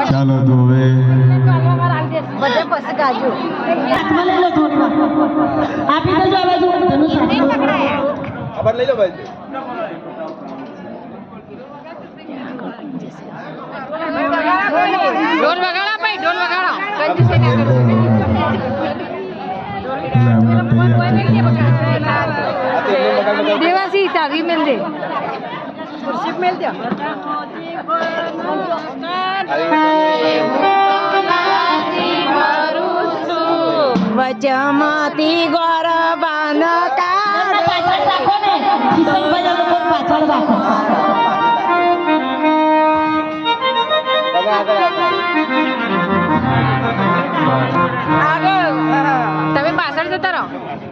ચાલો તો હવે બધા પાસે ગાજો આપી દેજો આ બાજુ ખબર લઈ લો ભાઈ ઢોલ વગાડો ભાઈ ઢોલ વગાડો દેવાસી તાવી મેલ દે ખુરશી મેલ દે વચમતી ગોર બાંધતા પાછળ રાખો ને કિશનભાઈ લોકો પાછળ રાખો તમે પાછળ જતા રહો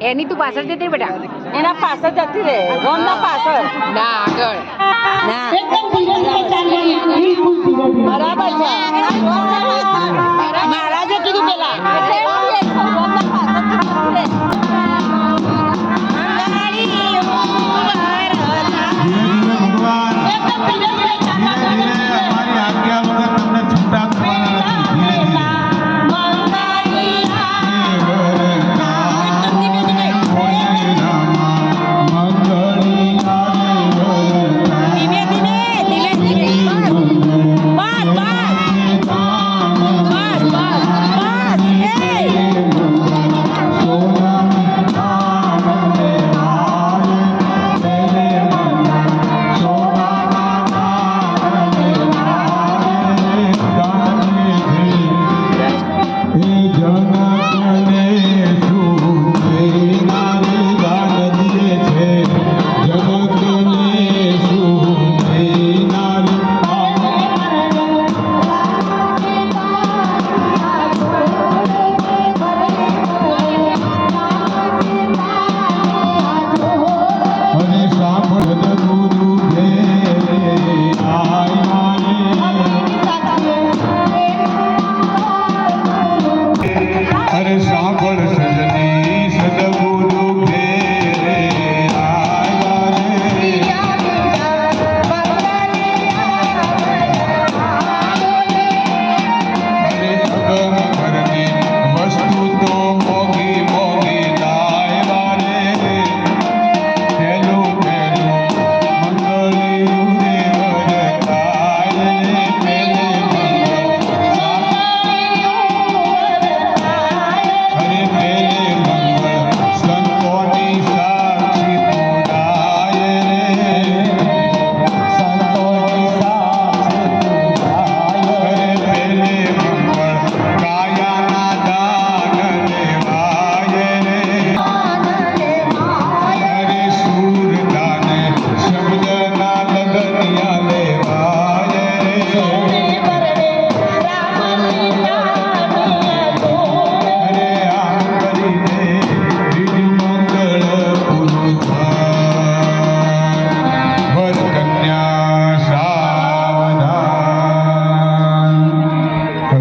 એની તું પાછળ જતી બેટા એના પાછળ જતી રહે રોમના પાછળ ના આગળ ના એકદમ ધીરે ધીરે ચાલવાનું બિલકુલ ધીરે ધીરે બરાબર છે મહારાજે કીધું પેલા ભગવાન એકદમ ધીરે ધીરે ધીરે ધીરે અમારી આજ્ઞા વગર તમને છૂટા કરવાના નથી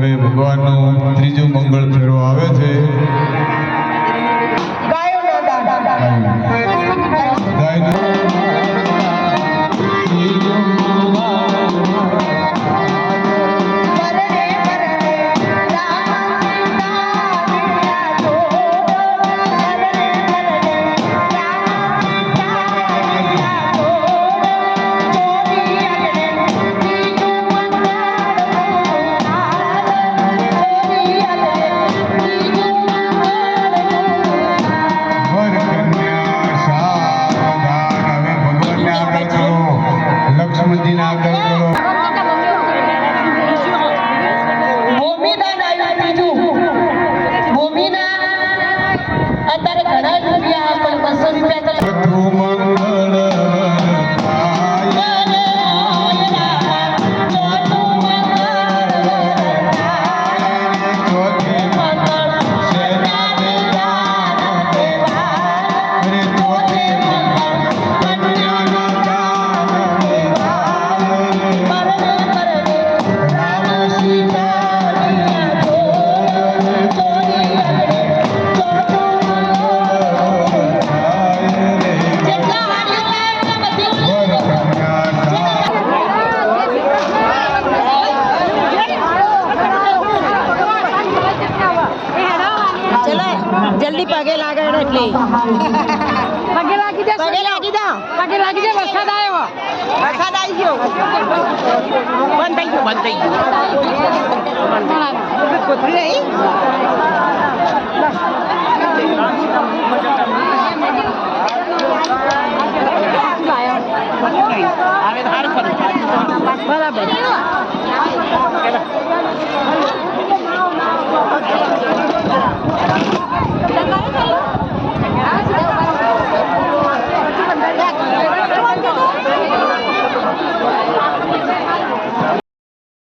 ધીરે ભગવાનનું ત્રીજું મંગળ ફેરો આવે છે જલ્દી પગે લાગે ને એટલે પગે લાગી દે પગે લાગી દો પગે લાગી દે વરસાદ આવ્યો વરસાદ આવી ગયો બંધ થઈ ગયું કોથળી નહીં